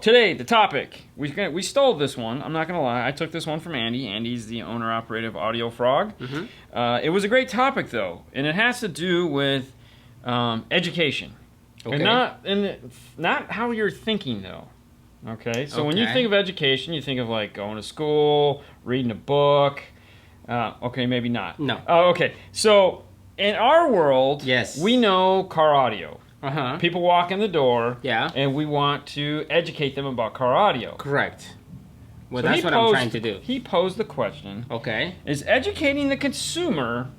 Today, the topic, we stole this one. I'm not going to lie. I took this one from Andy. Andy's the owner-operator of Audio Frog. Mm-hmm. It was a great topic, though, and it has to do with education. Okay. And not how you're thinking, though. Okay? So when you think of education, you think of, like, going to school, reading a book. Okay, maybe not. No. Oh, okay. So in our world, yes, we know car audio. Uh-huh. People walk in the door, yeah, and we want to educate them about car audio. Correct. Well, so that's what I'm trying to do. He posed the question, okay, is educating the consumer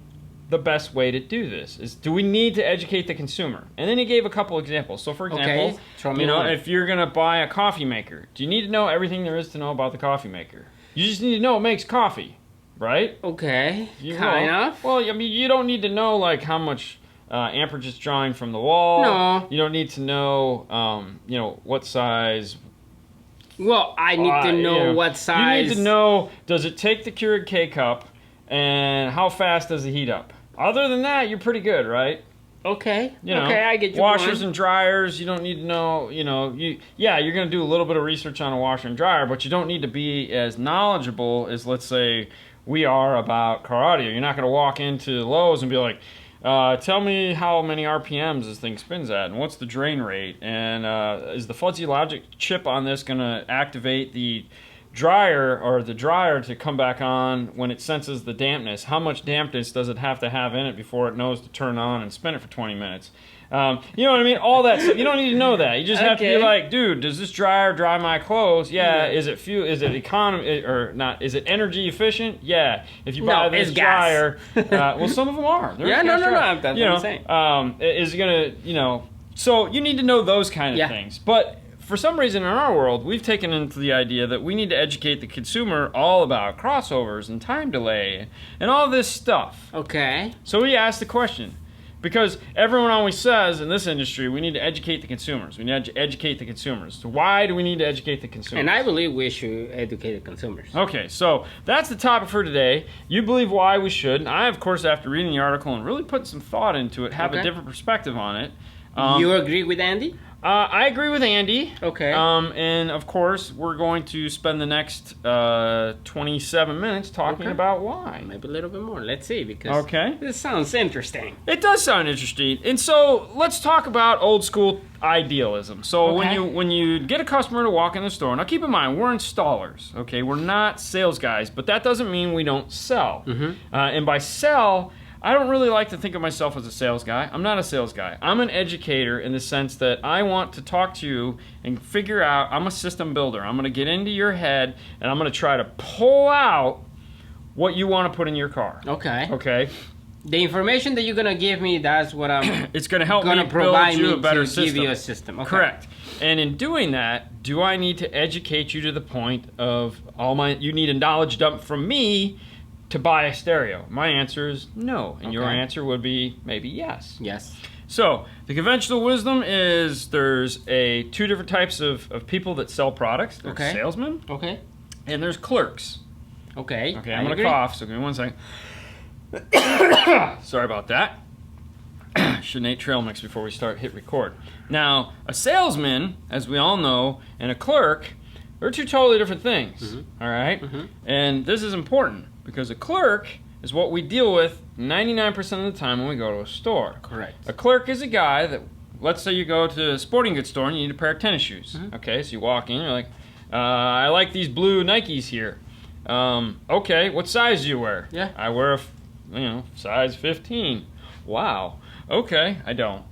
the best way to do this? Do we need to educate the consumer? And then he gave a couple examples. So, for example, if you're going to buy a coffee maker, do you need to know everything there is to know about the coffee maker? You just need to know it makes coffee, right? Okay, kind of. Well, I mean, you don't need to know, like, how much amperage is drawing from the wall. No. You don't need to know, what size. Well, I need to know what size. You need to know, does it take the Keurig K-Cup, and how fast does it heat up? Other than that, you're pretty good, right? Okay. Okay, I get your washers point. and dryers, you don't need to know, you're going to do a little bit of research on a washer and dryer, but you don't need to be as knowledgeable as, let's say, we are about car audio. You're not going to walk into Lowe's and be like, tell me how many RPMs this thing spins at, and what's the drain rate, and is the fuzzy logic chip on this going to activate the dryer to come back on when it senses the dampness? How much dampness does it have to have in it before it knows to turn on and spin it for 20 minutes? You know what I mean? All that stuff. You don't need to know that. You just have to be like, dude, does this dryer dry my clothes? Yeah. Is it economy or not? Is it energy efficient? Yeah. If you buy this dryer, well, some of them are. Yeah, no. That's what I'm saying. Is it gonna, so you need to know those kind of things. But for some reason in our world, we've taken into the idea that we need to educate the consumer all about crossovers and time delay and all this stuff. Okay. So we asked the question, because everyone always says in this industry, we need to educate the consumers. We need to educate the consumers. So why do we need to educate the consumers? And I believe we should educate the consumers. Okay, so that's the topic for today. You believe why we should. And I, of course, after reading the article and really putting some thought into it, have a different perspective on it. You agree with Andy? I agree with Andy. Okay. And of course, we're going to spend the next 27 minutes talking about why. Maybe a little bit more. Let's see, because this sounds interesting. It does sound interesting. And so let's talk about old school idealism. So when you get a customer to walk in the store, now keep in mind, we're installers. Okay, we're not sales guys, but that doesn't mean we don't sell. Mm-hmm. And by sell, I don't really like to think of myself as a sales guy. I'm not a sales guy. I'm an educator in the sense that I want to talk to you and figure out, I'm a system builder. I'm going to get into your head and I'm going to try to pull out what you want to put in your car. Okay? The information that you're going to give me, that's what I'm it's going to help me build you a better system. Give you a system. Okay. Correct. And in doing that, do I need to educate you to the point of you need a knowledge dump from me to buy a stereo? My answer is no. And your answer would be maybe yes. Yes. So the conventional wisdom is there's two different types of people that sell products. There's salesmen. Okay. And there's clerks. Okay. Okay, I'm going to cough, so give me 1 second. Sorry about that. Shouldn't eat trail mix before we hit record. Now, a salesman, as we all know, and a clerk, they're two totally different things. Mm-hmm. All right? Mm-hmm. And this is important, because a clerk is what we deal with 99% of the time when we go to a store. Correct. A clerk is a guy that, let's say you go to a sporting goods store and you need a pair of tennis shoes. Mm-hmm. Okay, so you walk in, you're like, I like these blue Nikes here. Okay, what size do you wear? Yeah. I wear size 15. Wow. Okay, I don't.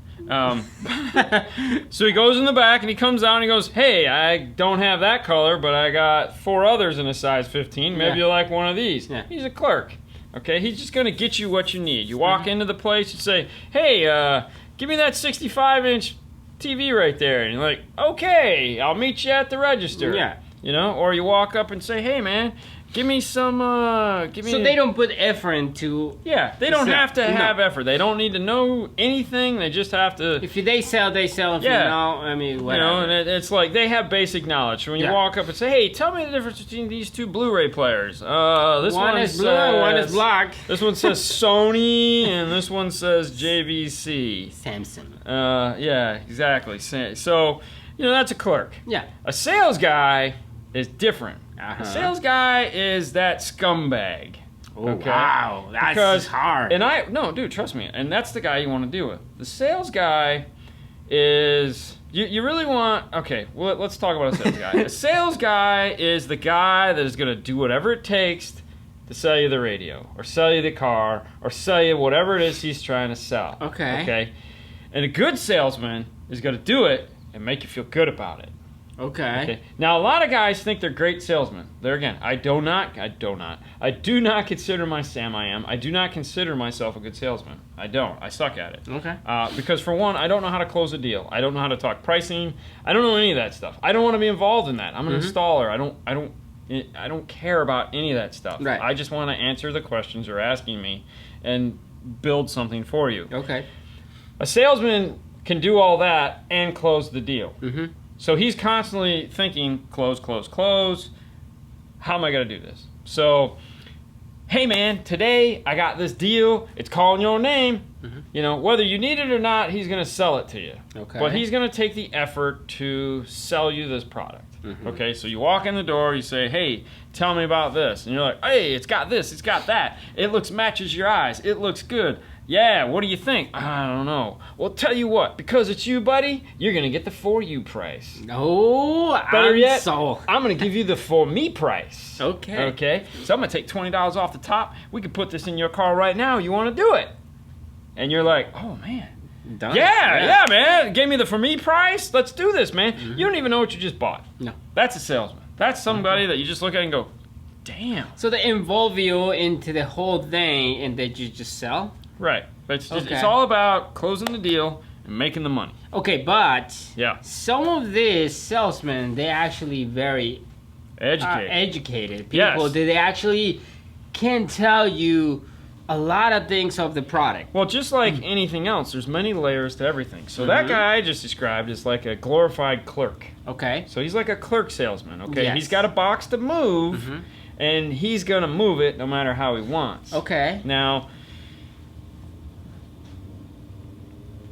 So he goes in the back and he comes out and he goes, hey, I don't have that color, but I got 4 others in a size 15. Maybe you like one of these. Yeah. He's a clerk. Okay, he's just going to get you what you need. You walk into the place and say, hey, give me that 65-inch TV right there. And you're like, okay, I'll meet you at the register. Yeah. Or you walk up and say, hey, man, give me some, So they don't put effort into... Yeah, they don't have to have effort. They don't need to know anything. They just have to... If they sell, they sell. If you know, I mean, whatever. And it's like they have basic knowledge. So when you walk up and say, hey, tell me the difference between these two Blu-ray players. This one is blue and one is black. This one says Sony and this one says JVC. Samsung. Yeah, exactly. So... that's a clerk. Yeah. A sales guy is different. Uh-huh. A sales guy is that scumbag. Oh, okay? Wow, that's hard. And no, dude, trust me. And that's the guy you want to deal with. The sales guy is... You really want... Okay, well, let's talk about a sales guy. A sales guy is the guy that is going to do whatever it takes to sell you the radio, or sell you the car, or sell you whatever it is he's trying to sell. Okay? And a good salesman is going to do it and make you feel good about it. Okay. Now, a lot of guys think they're great salesmen. There again, I do not consider I do not consider myself a good salesman. I don't. I suck at it. Okay. Because for one, I don't know how to close a deal. I don't know how to talk pricing. I don't know any of that stuff. I don't want to be involved in that. I'm an installer. I don't care about any of that stuff. Right. I just want to answer the questions you're asking me and build something for you. Okay. A salesman can do all that and close the deal. Mm-hmm. So he's constantly thinking, close. How am I going to do this? So, hey man, today I got this deal. It's calling your name. Mm-hmm. Whether you need it or not, he's going to sell it to you. Okay. But he's going to take the effort to sell you this product. Mm-hmm. Okay, so you walk in the door, you say, hey, tell me about this. And you're like, hey, it's got this, it's got that. It matches your eyes. It looks good. Yeah, what do you think? I don't know. Well, tell you what, because it's you, buddy, you're going to get the for you price. Oh, Better yet, I'm going to give you the for me price. Okay. So I'm going to take $20 off the top. We can put this in your car right now. You want to do it? And you're like, oh, man. Done. Yeah, man. Gave me the for me price. Let's do this, man. Mm-hmm. You don't even know what you just bought. No. That's a salesman. That's somebody that you just look at and go, damn. So they involve you into the whole thing and that you just sell? Right. But it's all about closing the deal and making the money. Okay, but some of these salesmen, they're actually very educated people. Yes. They actually can tell you a lot of things of the product. Well, just like anything else, there's many layers to everything. So that guy I just described is like a glorified clerk. Okay. So he's like a clerk salesman, okay? Yes. He's got a box to move, and he's going to move it no matter how he wants. Okay. Now,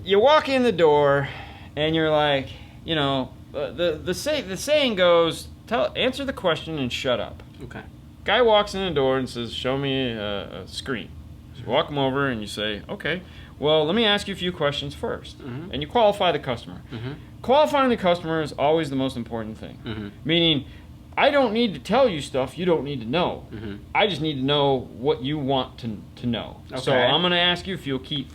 you walk in the door, and you're like, the saying goes, answer the question and shut up. Okay. Guy walks in the door and says, show me a screen. So you walk him over and you say, okay, well, let me ask you a few questions first. Mm-hmm. And you qualify the customer. Mm-hmm. Qualifying the customer is always the most important thing. Mm-hmm. Meaning, I don't need to tell you stuff you don't need to know. Mm-hmm. I just need to know what you want to know. Okay. So I'm going to ask you a few key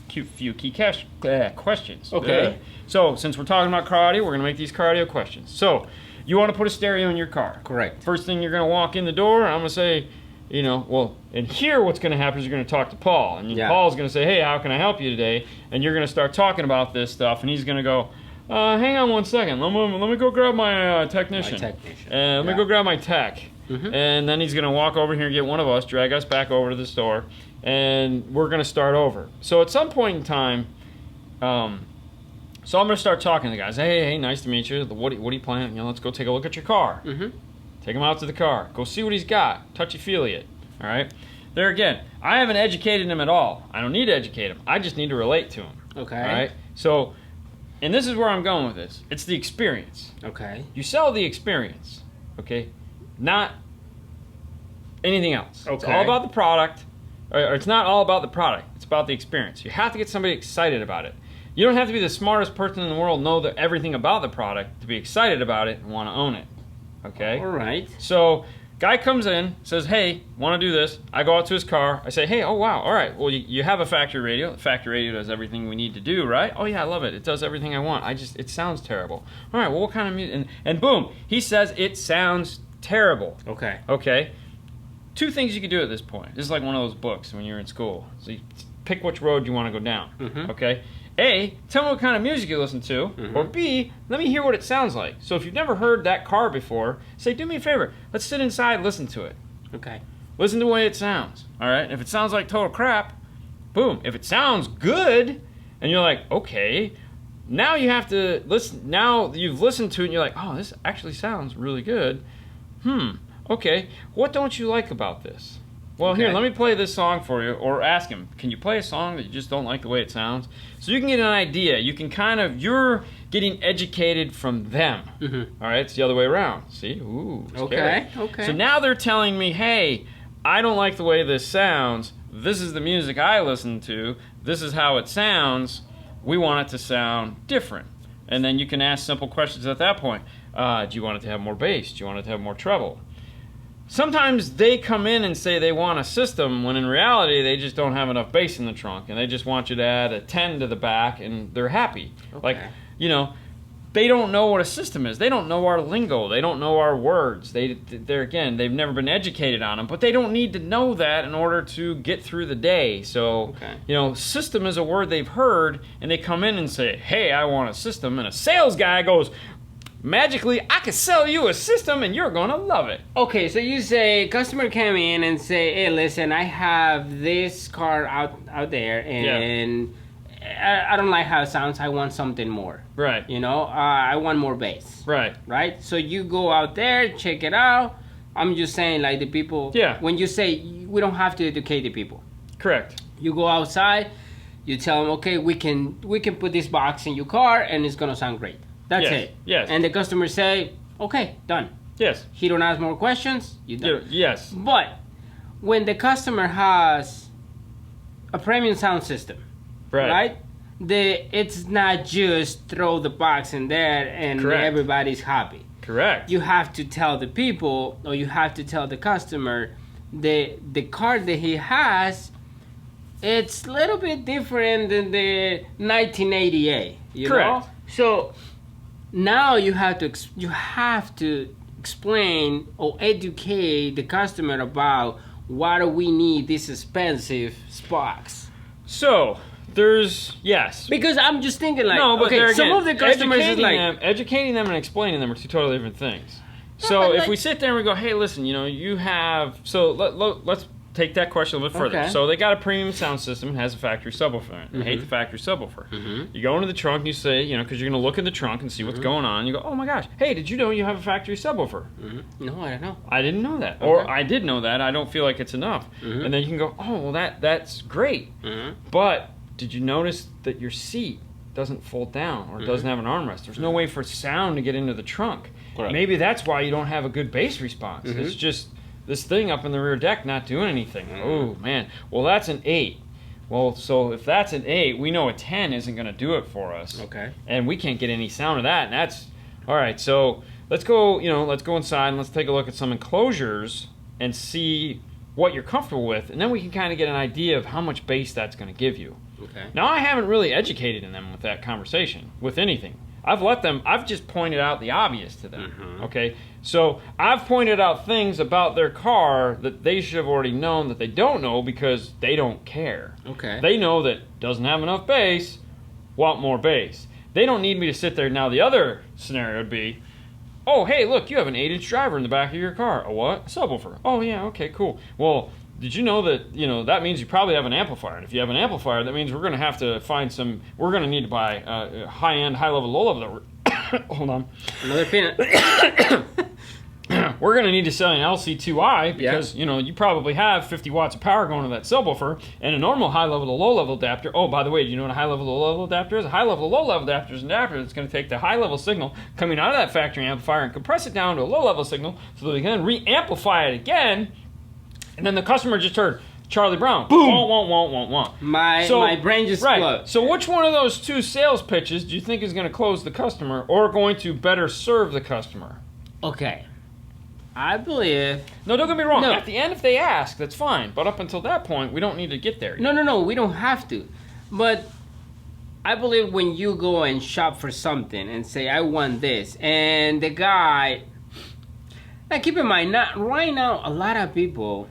questions. Okay. So since we're talking about car audio, we're going to make these car audio questions. So you want to put a stereo in your car. Correct. First thing you're going to walk in the door, I'm going to say, and here what's going to happen is you're going to talk to Paul. And Paul's going to say, hey, how can I help you today? And you're going to start talking about this stuff. And he's going to go, hang on one second. Let me go grab my technician. Let me go grab my tech. Mm-hmm. And then he's going to walk over here and get one of us, drag us back over to the store, and we're going to start over. So at some point in time, so I'm going to start talking to the guys. Hey, nice to meet you. What are you planning? Let's go take a look at your car. Mm-hmm. Take him out to the car. Go see what he's got. Touchy-feely it. All right? There again, I haven't educated him at all. I don't need to educate him. I just need to relate to him. Okay. All right? So, and this is where I'm going with this. It's the experience. Okay. You sell the experience. Okay? Not anything else. Okay. It's all about the product. Or it's not all about the product. It's about the experience. You have to get somebody excited about it. You don't have to be the smartest person in the world, know everything about the product to be excited about it and want to own it. Okay? All right. So, guy comes in, says, hey, want to do this. I go out to his car. I say, hey, oh, wow, all right. Well, you have a factory radio. The factory radio does everything we need to do, right? Oh, yeah, I love it. It does everything I want. It sounds terrible. All right, well, what kind of music? And boom, he says it sounds terrible. Okay. Okay? Two things you can do at this point. This is like one of those books when you're in school. So you pick which road you want to go down. Mm-hmm. Okay? A, tell me what kind of music you listen to, mm-hmm. or B, let me hear what it sounds like. So if you've never heard that car before, say, do me a favor, let's sit inside and listen to it. Okay. Listen to the way it sounds, all right? If it sounds like total crap, boom. If it sounds good, and you're like, okay, now you have to listen, now you've listened to it, and you're like, oh, this actually sounds really good. Okay, what don't you like about this? Well, here, let me play this song for you, or ask him, can you play a song that you just don't like the way it sounds? So you can get an idea. You can kind of, you're getting educated from them. All right, it's the other way around. See? Ooh, scary. Okay. So now they're telling me, hey, I don't like the way this sounds. This is the music I listen to. This is how it sounds. We want it to sound different. And then you can ask simple questions at that point. Do you want it to have more bass? Do you want it to have more treble? Sometimes they come in and say they want a system when in reality they just don't have enough bass in the trunk and they just want you to add a 10 to the back and they're happy. Okay. Like, you know, they don't know what a system is. They don't know our lingo. They don't know our words. They're again, they've never been educated on them, but they don't need to know that in order to get through the day. So, you know, system is a word they've heard and they come in and say, hey, I want a system. And a sales guy goes, magically, I can sell you a system and you're going to love it. Okay, so you say, customer came in and say, hey, listen, I have this car out there and I don't like how it sounds. I want something more. Right. You know, I want more bass. Right. Right? So you go out there, check it out. I'm just saying, like, the people, when you say, we don't have to educate the people. Correct. You go outside, you tell them, okay, we can put this box in your car and it's going to sound great. That's it. Yes. And the customer say, okay, done. Yes. He don't ask more questions, you done. Yes. But when the customer has a premium sound system, right? It's not just throw the box in there and everybody's happy. Correct. You have to tell the people, or you have to tell the customer, the car that he has, it's a little bit different than the 1988. You know? So now you have to explain or educate the customer about why do we need this expensive box. So there's because I'm just thinking like some of the customers is like educating them and explaining them are two totally different things. So if we sit there and we go, hey, listen, you know, you have let's take that question a little bit further. Okay. So they got a premium sound system, it has a factory subwoofer. I hate the factory subwoofer. You go into the trunk and you say, you know, because you're going to look in the trunk and see what's going on. You go, oh my gosh, hey, did you know you have a factory subwoofer? No, I don't know. I didn't know that. Or I did know that. I don't feel like it's enough. And then you can go, oh, well, that's great. But did you notice that your seat doesn't fold down or doesn't have an armrest? There's no way for sound to get into the trunk. Maybe that's why you don't have a good bass response. It's just this thing up in the rear deck not doing anything. Oh, man. Well, that's an 8. Well, so if that's an 8, we know a 10 isn't going to do it for us. Okay. And we can't get any sound of that. And that's, all right, so let's go inside and let's take a look at some enclosures and see what you're comfortable with. And then we can kind of get an idea of how much bass that's going to give you. Okay. Now, I haven't really educated them with that conversation, with anything. I've just pointed out the obvious to them, okay? So I've pointed out things about their car that they should have already known that they don't know because they don't care. Okay. They know that doesn't have enough bass, want more bass. They don't need me to sit there. Now, the other scenario would be, oh, hey, look, you have an 8-inch driver in the back of your car. A what? A subwoofer. Oh, yeah, okay, cool. Well, did you know that, you know, that means you probably have an amplifier. And if you have an amplifier, that means we're going to have to we're going to need to buy high-end, high-level, low-level. Hold on. Another peanut. We're going to need to sell an LC2I because, you know, you probably have 50 watts of power going to that subwoofer and a normal high-level to low-level adapter. Oh, by the way, do you know what a high-level to low-level adapter is? A high-level to low-level adapter is an adapter that's going to take the high-level signal coming out of that factory amplifier and compress it down to a low-level signal so that we can then re-amplify it again. And then the customer just heard Charlie Brown. Boom! Wah. My brain just exploded. So which one of those two sales pitches do you think is going to close the customer or going to better serve the customer? Okay. I believe... No, don't get me wrong. No. At the end, if they ask, that's fine. But up until that point, we don't need to get there yet. No. We don't have to. But I believe when you go and shop for something and say, I want this, and the guy... Now, keep in mind, right now, a lot of people...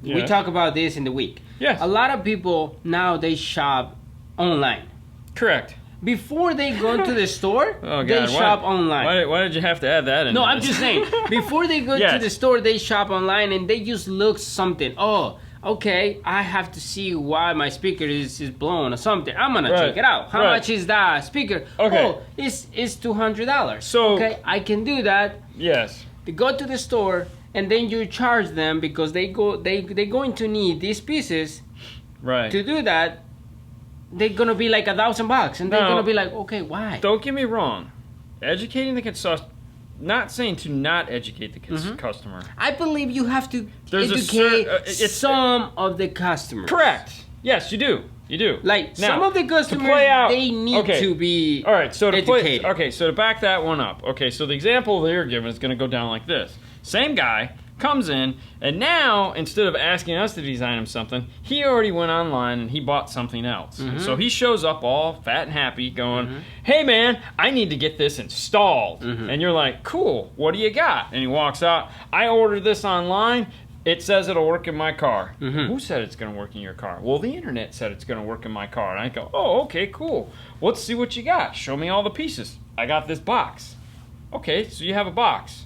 We talk about this in the week. Yes. A lot of people now, they shop online. Correct. Before they go to the store, they shop online. Why did you have to add that in? No, I'm just saying. Before they go to the store, they shop online and they just look something. Oh, okay, I have to see why my speaker is blown or something. I'm going to check it out. How much is that speaker? Okay. Oh, it's $200. So, okay, I can do that. Yes. They go to the store and then you charge them because they're going to need these pieces. Right. To do that. they're gonna be like $1,000, and they're No. gonna be like, okay, why? Don't get me wrong. Educating the customer, not saying to not educate the customer. I believe you have to There's a educate it's some of the customers. Correct. Yes, you do. You do. Like Now, some of the to customers, play out, they need to be all right. So to educated. so to back that one up. Okay, so the example that you're giving is going to go down like this. Same guy comes in, and now instead of asking us to design him something, he already went online and he bought something else. So he shows up all fat and happy, going, "Hey man, I need to get this installed." And you're like, "Cool. What do you got?" And he walks out. "I ordered this online. It says it'll work in my car." Who said it's going to work in your car? Well, the internet said it's going to work in my car. And I go, "Oh, okay, cool. Let's see what you got. Show me all the pieces. I got this box." Okay, so you have a box.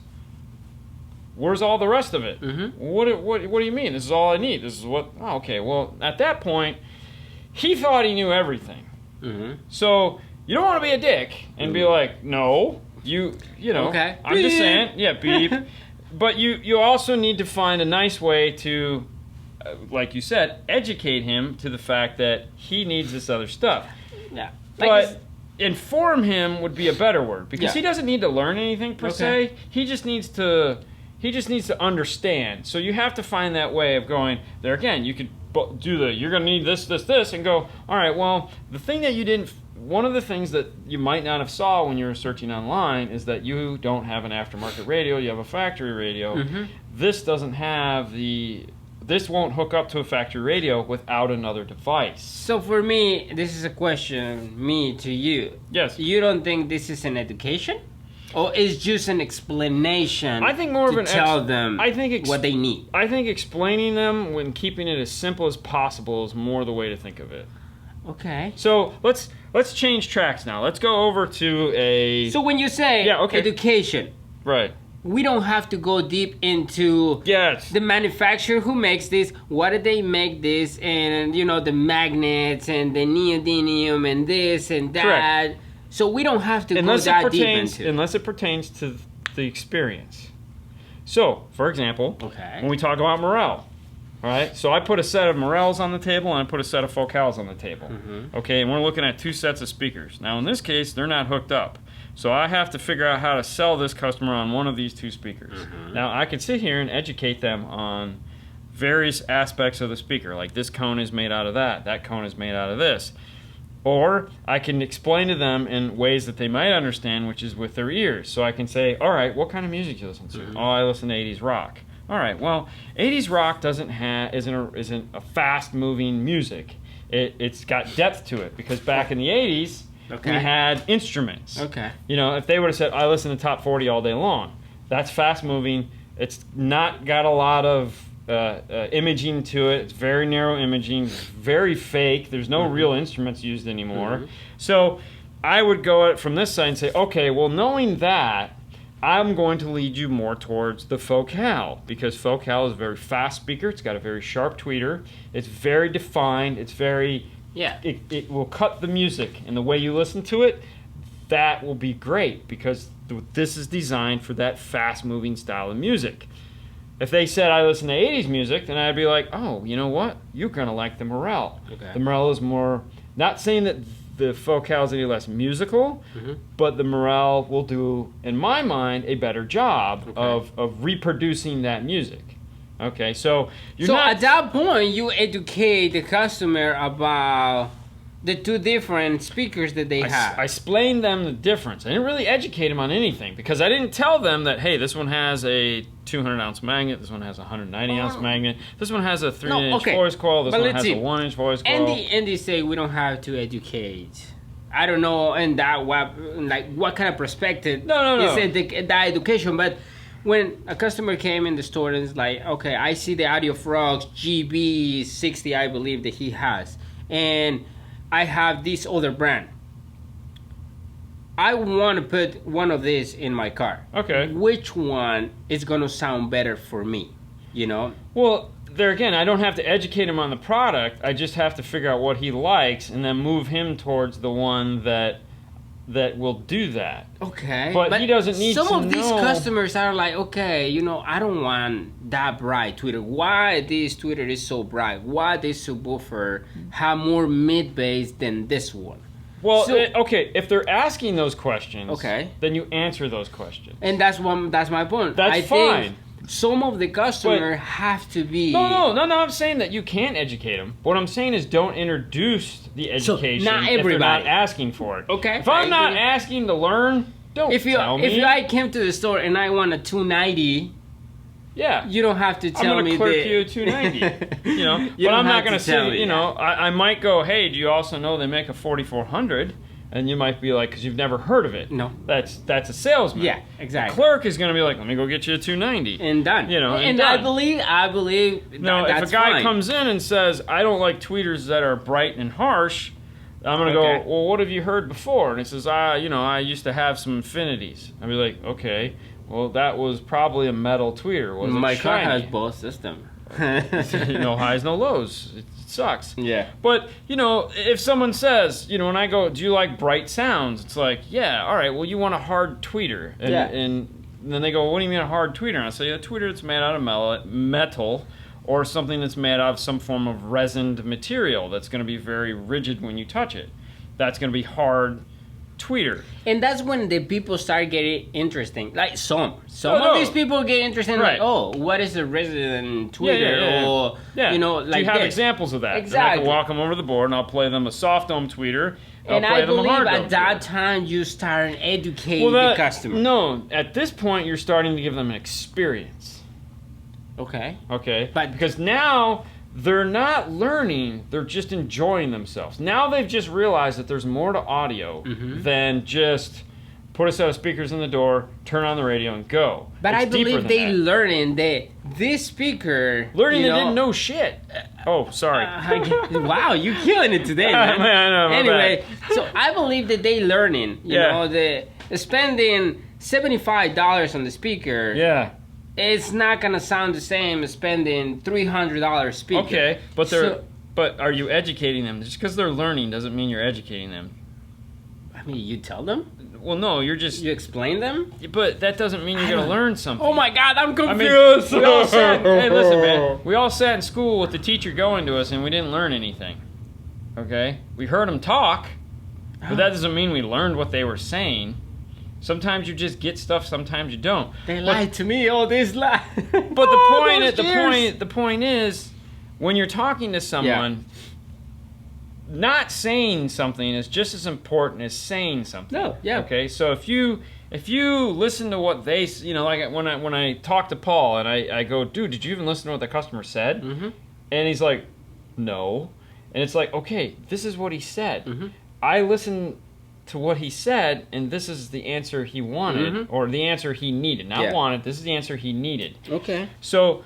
Where's all the rest of it? What do you mean? This is all I need. This is what? Oh, okay. Well, at that point, he thought he knew everything. So you don't want to be a dick and be like, "No, you know." Okay. I'm just saying, yeah, beep. But you also need to find a nice way to, like you said, educate him to the fact that he needs this other stuff. Yeah. But inform him would be a better word, because he doesn't need to learn anything per se. He just needs to understand. So you have to find that way of going there. Again, you could do you're going to need this, and go, all right, well, the thing that you didn't, one of the things that you might not have saw when you were searching online is that you don't have an aftermarket radio, you have a factory radio. This doesn't have this won't hook up to a factory radio without another device. So for me, this is a question, me to you. Yes. You don't think this is an education? Or is just an explanation? I think more of to an tell them I think what they need. I think explaining them when keeping it as simple as possible is more the way to think of it. Okay. So let's change tracks now. Let's go over to a So when you say education, right. we don't have to go deep into the manufacturer who makes this, what did they make this, and the magnets and the neodymium and this and that. Correct. So we don't have to go that deep into. Unless it pertains to the experience. So, for example, when we talk about Morel, all right? So I put a set of Morels on the table and I put a set of Focals on the table. Okay, and we're looking at two sets of speakers. Now in this case, they're not hooked up. So I have to figure out how to sell this customer on one of these two speakers. Now I can sit here and educate them on various aspects of the speaker, like this cone is made out of that cone is made out of this. Or I can explain to them in ways that they might understand, which is with their ears. So I can say, all right, what kind of music do you listen to? Oh, I listen to 80s rock. All right, well, 80s rock isn't a fast-moving music. It's got depth to it, because back in the 80s, we had instruments. Okay. If they would have said, I listen to top 40 all day long, that's fast-moving. It's not got a lot of imaging to it. It's very narrow imaging, very fake. There's no real instruments used anymore. So I would go from this side and say, okay, well, knowing that, I'm going to lead you more towards the Focal, because Focal is a very fast speaker. It's got a very sharp tweeter. It's very defined. It's very it will cut the music, and the way you listen to it, that will be great, because this is designed for that fast-moving style of music. If they said I listen to 80s music, then I'd be like, oh, you know what? You're going to like the Morel. Okay. The Morel is more, not saying that the Focal is any less musical, but the Morel will do, in my mind, a better job of reproducing that music. Okay, so at that point, you educate the customer about the two different speakers that they have. I explained them the difference. I didn't really educate them on anything, because I didn't tell them that, hey, this one has a 200-ounce magnet, this one has a 190-ounce magnet, this one has a 3-inch voice coil, this one has a 1-inch voice coil. And they say we don't have to educate. I don't know in that what kind of perspective No. is that education, but when a customer came in the store and is like, okay, I see the Audio Frogs GB60, I believe that he has, and I have this other brand. I want to put one of these in my car. Okay. Which one is going to sound better for me? Well, there again, I don't have to educate him on the product. I just have to figure out what he likes and then move him towards the one that that will do that. Okay. But he doesn't need to know. Some of these customers are like, okay, I don't want that bright Twitter. Why this Twitter is so bright? Why this subwoofer have more mid bass than this one? Well, okay, if they're asking those questions, okay, then you answer those questions. And that's my point. That's fine. Think some of the customers have to be... No, I'm saying that you can't educate them. What I'm saying is don't introduce the education not if they're not everybody. asking for it. Okay. If I'm not asking to learn, don't tell me. If I came to the store and I want a 290... Yeah. You don't have to tell me I'm going to clerk you a 290. But I'm not going to say, I might go, hey, do you also know they make a 4400? And you might be like, because you've never heard of it. No. That's a salesman. Yeah, exactly. The clerk is going to be like, let me go get you a 290. And done. And done. I believe if a guy comes in and says, I don't like tweeters that are bright and harsh, I'm going to go, well, what have you heard before? And it says, I used to have some infinities. I'd be like, okay, well, that was probably a metal tweeter. Was My it car shiny? has both systems. No highs, no lows. It sucks. Yeah. But, if someone says, when I go, do you like bright sounds? It's like, yeah, all right, well, you want a hard tweeter. And then they go, what do you mean a hard tweeter? And I say, a tweeter that's made out of metal or something that's made out of some form of resined material that's going to be very rigid when you touch it. That's going to be hard tweeter. And that's when the people start getting interesting. Like some of these people get interested in like, oh, what is a resident tweeter? Or like do you have this. Examples of that? Exactly. And I can walk them over to the board and I'll play them a soft dome tweeter. And I believe at that time you start educating the customer. No, at this point you're starting to give them an experience. Okay. But because now they're not learning, they're just enjoying themselves. Now they've just realized that there's more to audio than just put a set of speakers in the door, turn on the radio, and go. But I believe they learning that this speaker... Learning they didn't know shit. Oh, sorry. Wow, you're killing it today, man. I know, anyway, so I believe that they learning, the spending $75 on the speaker... Yeah. It's not gonna sound the same as spending $300 speaker. Okay, but are you educating them? Just because they're learning doesn't mean you're educating them. I mean, you tell them. Well, no, you explain them. But that doesn't mean you're gonna learn something. Oh my God, I'm confused. We all sat. Hey, listen, man. We all sat in school with the teacher going to us, and we didn't learn anything. Okay, we heard them talk, but that doesn't mean we learned what they were saying. Sometimes you just get stuff, sometimes you don't. They lied to me, all this lie. But the point is, when you're talking to someone, not saying something is just as important as saying something. No, yeah. Okay, so if you listen to what they, like when I talk to Paul and I go, dude, did you even listen to what the customer said? Mm-hmm. And he's like, no. And it's like, okay, this is what he said. Mm-hmm. I listened to what he said, and this is the answer he wanted, or the answer he needed. Not wanted, this is the answer he needed. Okay. So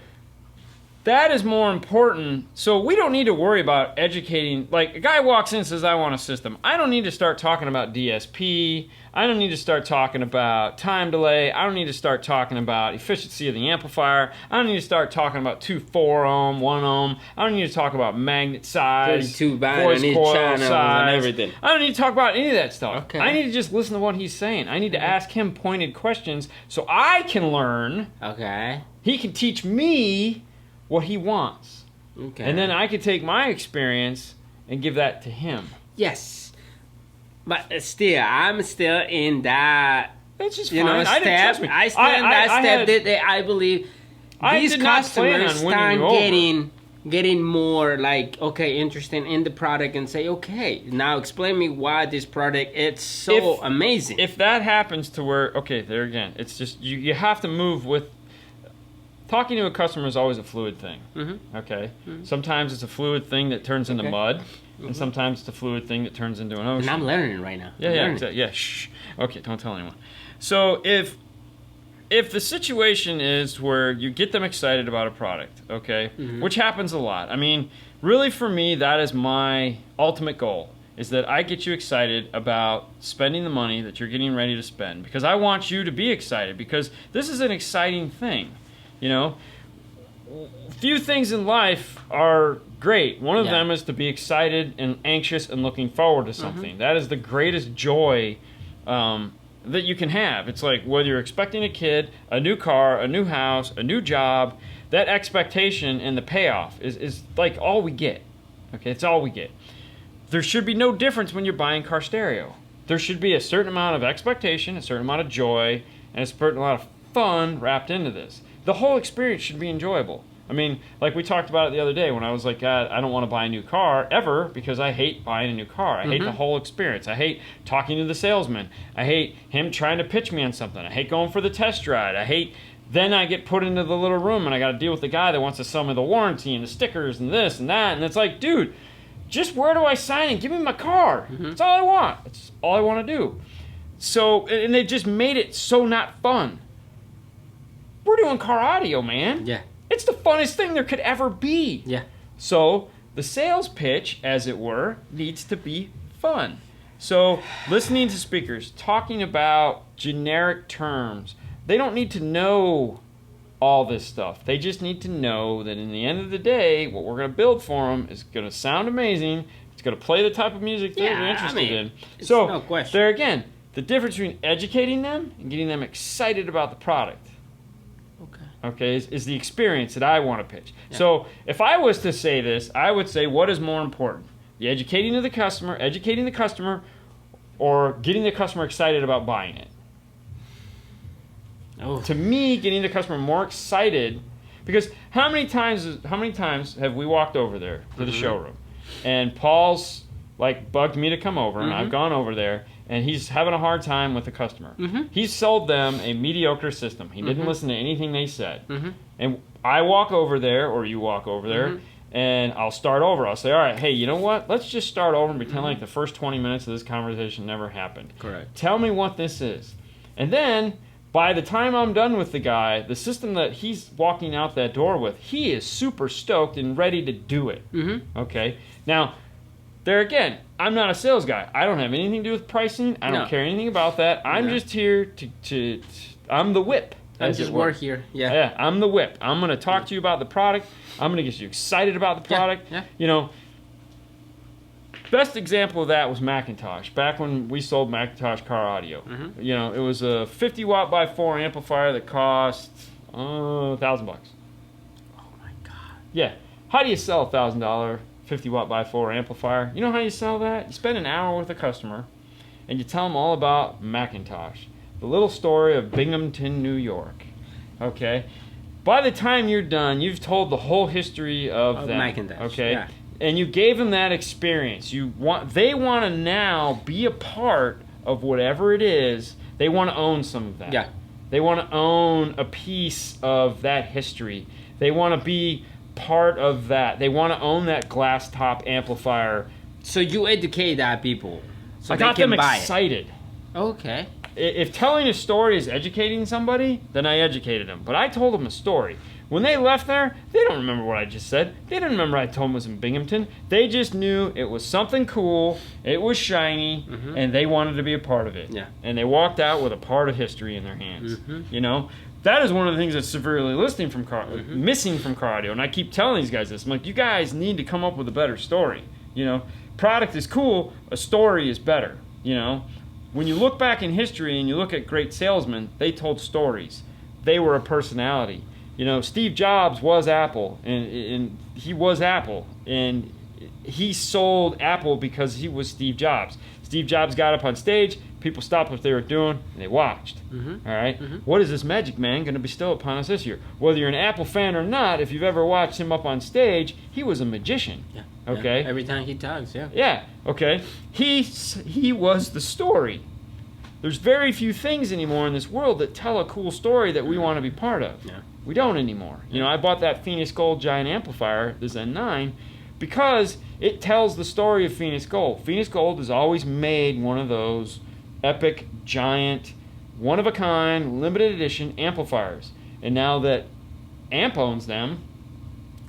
that is more important. So we don't need to worry about educating. Like, a guy walks in and says, I want a system. I don't need to start talking about DSP. I don't need to start talking about time delay. I don't need to start talking about efficiency of the amplifier. I don't need to start talking about 2 4-ohm, 1-ohm. I don't need to talk about magnet size, 32 voice coil size, and everything. I don't need to talk about any of that stuff. Okay. I need to just listen to what he's saying. I need to ask him pointed questions so I can learn. Okay. He can teach me what he wants. Okay. And then I could take my experience and give that to him. Yes. But still, I'm still in that, It's just step. I still in that step that I believe these customers start getting more like, okay, interested in the product and say, okay, now explain me why this product is so amazing. If that happens to where, okay, there again, it's just, you have to move with, talking to a customer is always a fluid thing, okay? Mm-hmm. Sometimes it's a fluid thing that turns into mud, and sometimes it's a fluid thing that turns into an ocean. And I'm learning right now. Yeah, shh. Okay, don't tell anyone. So if the situation is where you get them excited about a product, okay, which happens a lot. I mean, really for me, that is my ultimate goal, is that I get you excited about spending the money that you're getting ready to spend, because I want you to be excited, because this is an exciting thing. Few things in life are great. One of them is to be excited and anxious and looking forward to something. That is the greatest joy that you can have. It's like whether you're expecting a kid, a new car, a new house, a new job, that expectation and the payoff is like all we get. Okay, it's all we get. There should be no difference when you're buying car stereo. There should be a certain amount of expectation, a certain amount of joy, and a certain amount of fun wrapped into this. The whole experience should be enjoyable. I mean, like we talked about it the other day when I was like, God, I don't want to buy a new car ever because I hate buying a new car. I hate the whole experience. I hate talking to the salesman. I hate him trying to pitch me on something. I hate going for the test ride. Then I get put into the little room and I got to deal with the guy that wants to sell me the warranty and the stickers and this and that. And it's like, dude, just where do I sign and give me my car? That's all I want. That's all I want to do. So, and they just made it so not fun. We're doing car audio, man. Yeah. It's the funnest thing there could ever be. Yeah. So the sales pitch, as it were, needs to be fun. So listening to speakers, talking about generic terms, they don't need to know all this stuff. They just need to know that in the end of the day, what we're going to build for them is going to sound amazing. It's going to play the type of music they're interested in. So no question. there again, the difference between educating them and getting them excited about the product. Okay, is the experience that I want to pitch. Yeah. So if I was to say this, I would say, what is more important? The educating the customer, or getting the customer excited about buying it? Oh. To me, getting the customer more excited, because how many times have we walked over there to the showroom, and Paul's like bugged me to come over, and I've gone over there, and he's having a hard time with the customer. He sold them a mediocre system. He didn't listen to anything they said. And I walk over there, or you walk over there, and I'll start over. I'll say, all right, hey, you know what? Let's just start over and pretend like the first 20 minutes of this conversation never happened. Correct. Tell me what this is. And then, by the time I'm done with the guy, the system that he's walking out that door with, he is super stoked and ready to do it. Okay? Now, there again, I'm not a sales guy. I don't have anything to do with pricing. I don't care anything about that. I'm just here to I'm the whip. I just work here. Yeah, I'm the whip. I'm going to talk to you about the product. I'm going to get you excited about the product. Yeah. You know, best example of that was Macintosh. Back when we sold Macintosh car audio. You know, it was a 50 watt by 4 amplifier that cost $1,000. Oh my God. Yeah. How do you sell a $1,000 50 watt by 4 amplifier? You know how you sell that? You spend an hour with a customer and you tell them all about Macintosh, the little story of Binghamton, New York. Okay? By the time you're done, you've told the whole history of them. Macintosh. Okay? Yeah. And you gave them that experience. They want to now be a part of whatever it is. They want to own some of that. Yeah. They want to own a piece of that history. They want to be part of that. They want to own that glass top amplifier. So you educate that people, so I they got can them buy excited. it. Okay. If telling a story is educating somebody, then I educated them. But I told them a story. When they left there, they don't remember what I just said. They didn't remember I told them it was in Binghamton. They just knew it was something cool, it was shiny, and they wanted to be a part of it. Yeah. And they walked out with a part of history in their hands. You know? That is one of the things that's severely missing from car audio. And I keep telling these guys this. I'm like, you guys need to come up with a better story. You know? Product is cool, a story is better. You know? When you look back in history and you look at great salesmen, they told stories. They were a personality. You know, Steve Jobs was Apple, and he was Apple, and he sold Apple because he was Steve Jobs. Steve Jobs got up on stage, people stopped what they were doing, and they watched. All right? What is this magic man going to bestow upon us this year? Whether you're an Apple fan or not, if you've ever watched him up on stage, he was a magician. Yeah. Okay? Yeah. Every time he talks, yeah. Yeah, okay. He was the story. There's very few things anymore in this world that tell a cool story that we want to be part of. Yeah. We don't anymore. You know, I bought that Phoenix Gold giant amplifier, the Zen 9, because it tells the story of Phoenix Gold. Phoenix Gold has always made one of those epic, giant, one-of-a-kind, limited edition amplifiers. And now that Amp owns them,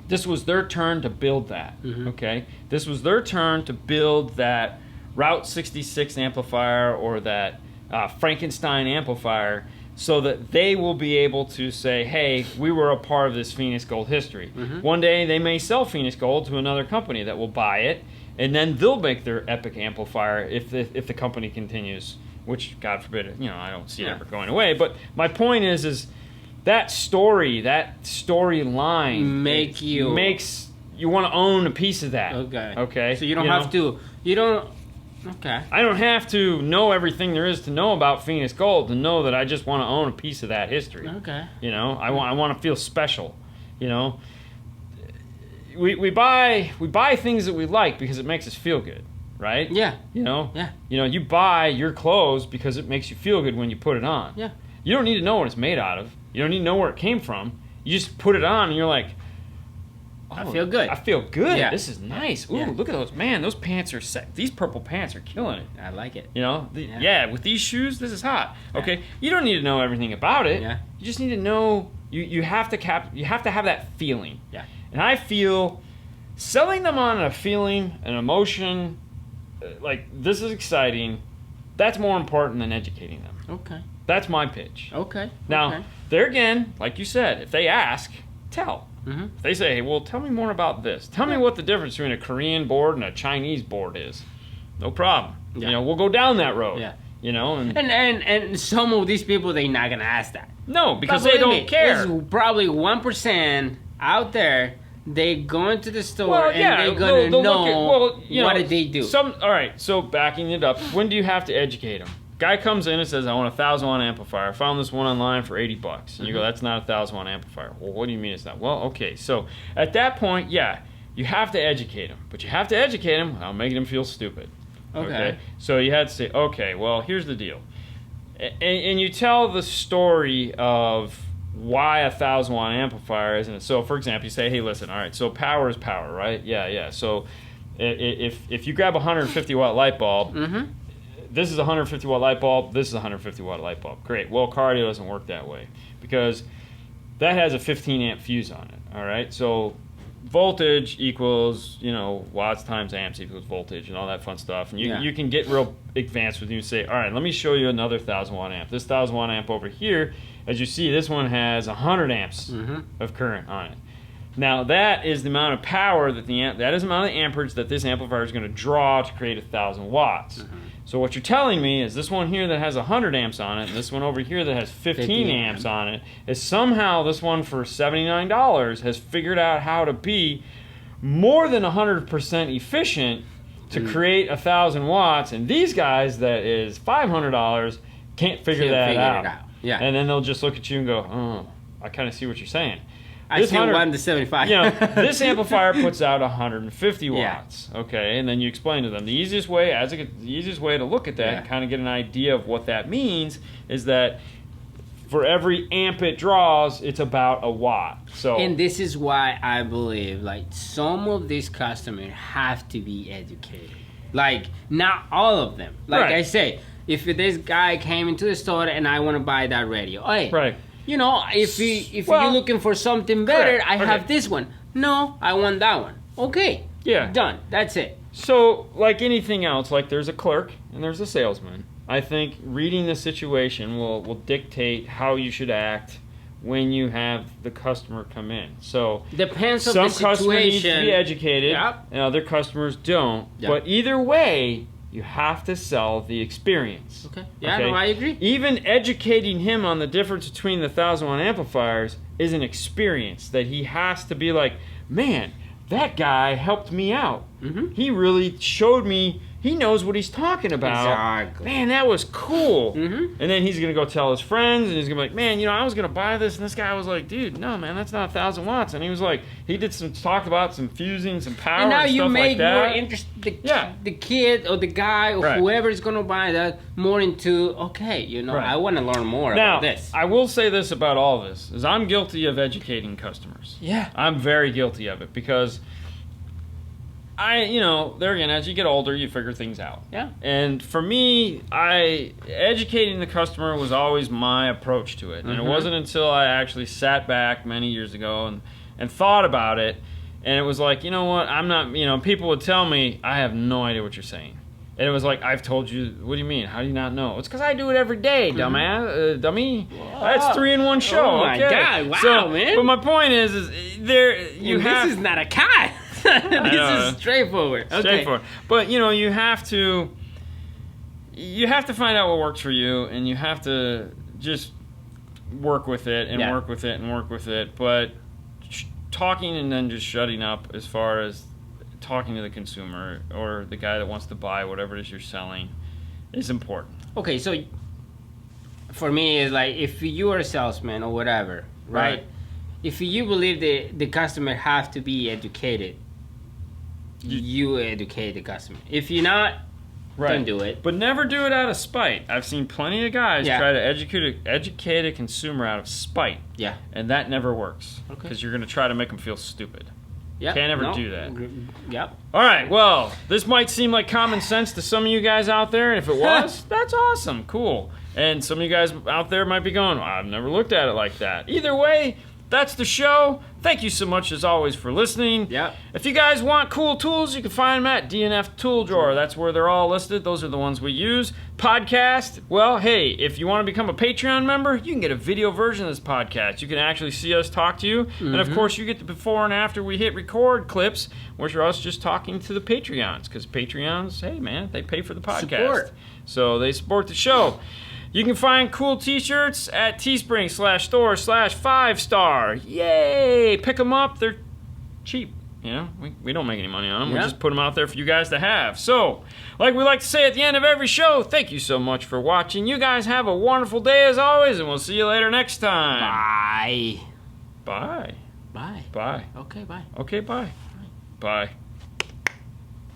this was their turn to build that. Okay? This was their turn to build that Route 66 amplifier or that Frankenstein amplifier, so that they will be able to say, hey, we were a part of this Phoenix Gold history. One day they may sell Phoenix Gold to another company that will buy it, and then they'll make their epic amplifier if the company continues which God forbid, I don't see it Yeah. ever going away. But my point is that storyline makes you want to own a piece of that. Okay. Okay. So you don't have to. You don't. Okay. I don't have to know everything there is to know about Phoenix Gold to know that I just want to own a piece of that history. Okay. I want to feel special. We buy things that we like because it makes us feel good, right? Yeah. Yeah. You buy your clothes because it makes you feel good when you put it on. Yeah. You don't need to know what it's made out of. You don't need to know where it came from. You just put it on and you're like, I feel good. I feel good. Yeah. This is nice. Ooh, Yeah. look at those. Man, those pants are sick. These purple pants are killing it. I like it. Yeah, with these shoes, this is hot. Yeah. Okay, you don't need to know everything about it. Yeah. You just need to know. You have to have that feeling. Yeah. And I feel selling them on a feeling, an emotion, like this is exciting. That's more important than educating them. Okay. That's my pitch. Okay. Now, Okay. there again, like you said, if they ask, tell. Mm-hmm. If they say, hey, well, tell me more about this. Tell me what the difference between a Korean board and a Chinese board is. No problem. Yeah. We'll go down that road. Yeah. And some of these people, they're not gonna ask that. no, because But they believe don't me, care. There's probably 1% out there. They go into the store Well, and yeah, they're gonna they'll know look at, what did they do. All right, so backing it up, when do you have to educate them? Guy comes in and says, I want a 1,000-watt amplifier. I found this one online for $80. And you go, that's not a 1,000-watt amplifier. Well, what do you mean it's not? Well, okay, so at that point, yeah, you have to educate them. But you have to educate them without making them feel stupid. Okay. So you had to say, okay, well, here's the deal. And you tell the story of why a 1,000-watt amplifier isn't it. So, for example, you say, hey, listen, all right, so power is power, right? Yeah. So if you grab a 150-watt light bulb, Mm-hmm. this is a 150-watt light bulb, this is a 150-watt light bulb. Great. Well, cardio doesn't work that way because that has a 15-amp fuse on it, all right? So voltage equals, watts times amps equals voltage and all that fun stuff. And you can get real advanced with you and say, all right, let me show you another 1,000-watt amp. This 1,000-watt amp over here, as you see, this one has 100 amps of current on it. Now, that is the amount of power that that is the amount of amperage that this amplifier is going to draw to create 1,000 watts. So what you're telling me is this one here that has 100 amps on it, and this one over here that has 15 amps on it, is somehow this one for $79 has figured out how to be more than 100% efficient to create 1,000 watts, and these guys that is $500 can't figure that out. Yeah. And then they'll just look at you and go, oh, I kind of see what you're saying. I still want the 75. This amplifier puts out 150 watts. Yeah. Okay, and then you explain to them the easiest way to look at that and kind of get an idea of what that means is that for every amp it draws, it's about a watt. So, and this is why I believe like some of these customers have to be educated. Like not all of them. Like I say, if this guy came into the store and I want to buy that radio, hey, right. If you're looking for something better, correct. I have this one. No, I want that one. Okay. Yeah. Done. That's it. So, like anything else, like there's a clerk and there's a salesman. I think reading the situation will dictate how you should act when you have the customer come in. So depends on some the situation. customers need to be educated, Yep. and other customers don't. Yep. But either way, you have to sell the experience. Okay. Yeah, no, I agree. Even educating him on the difference between the 1,000-watt amplifiers is an experience that he has to be like, man, that guy helped me out. Mm-hmm. He really showed me. He knows what he's talking about. Exactly. Man, that was cool. Mm-hmm. And then he's going to go tell his friends, and he's going to be like, man, I was going to buy this. And this guy was like, dude, no, man, that's not 1,000 watts. And he was like, he talked about some fusing, some power And now and you stuff make like that. more interest the kid or the guy or Right. whoever is going to buy that more into, okay, Right. I want to learn more Now, about this. I will say this about all this, is I'm guilty of educating customers. Yeah. I'm very guilty of it because there again, as you get older, you figure things out. Yeah. And for me, educating the customer was always my approach to it. And it wasn't until I actually sat back many years ago and thought about it. And it was like, you know what, I'm not, people would tell me, I have no idea what you're saying. And it was like, I've told you, what do you mean? How do you not know? It's because I do it every day, dumbass, dummy. That's 3-in-1 show. Oh my God, wow, man. But my point is this is not a cat. This is straightforward. Okay. Straightforward. But you have to you have to find out what works for you, and you have to just work with it and work with it and work with it. But talking and then just shutting up as far as talking to the consumer or the guy that wants to buy whatever it is you're selling is important. Okay, so for me, it's like if you are a salesman or whatever, right? If you believe the customer have to be educated, you educate the customer. If you're not, don't do it. But never do it out of spite. I've seen plenty of guys try to educate a consumer out of spite. Yeah. And that never works. Okay. Because you're going to try to make them feel stupid. Yep. Can't ever do that. Yep. All right, well, this might seem like common sense to some of you guys out there, and if it was, that's awesome, cool. And some of you guys out there might be going, I've never looked at it like that. Either way, that's the show. Thank you so much, as always, for listening. Yep. If you guys want cool tools, you can find them at DNF Tool Drawer. That's where they're all listed. Those are the ones we use. Podcast, well, hey, if you want to become a Patreon member, you can get a video version of this podcast. You can actually see us talk to you. And, of course, you get the before and after we hit record clips, which are us just talking to the Patreons. Because Patreons, hey, man, they pay for the podcast. Support. So they support the show. You can find cool t-shirts at teespring.store/5star. Yay! Pick them up. They're cheap. You know, we don't make any money on them. We just put them out there for you guys to have. So, like we like to say at the end of every show, thank you so much for watching. You guys have a wonderful day as always, and we'll see you later next time. Bye. Bye. Bye. Bye. Okay, bye. Okay, bye. Bye.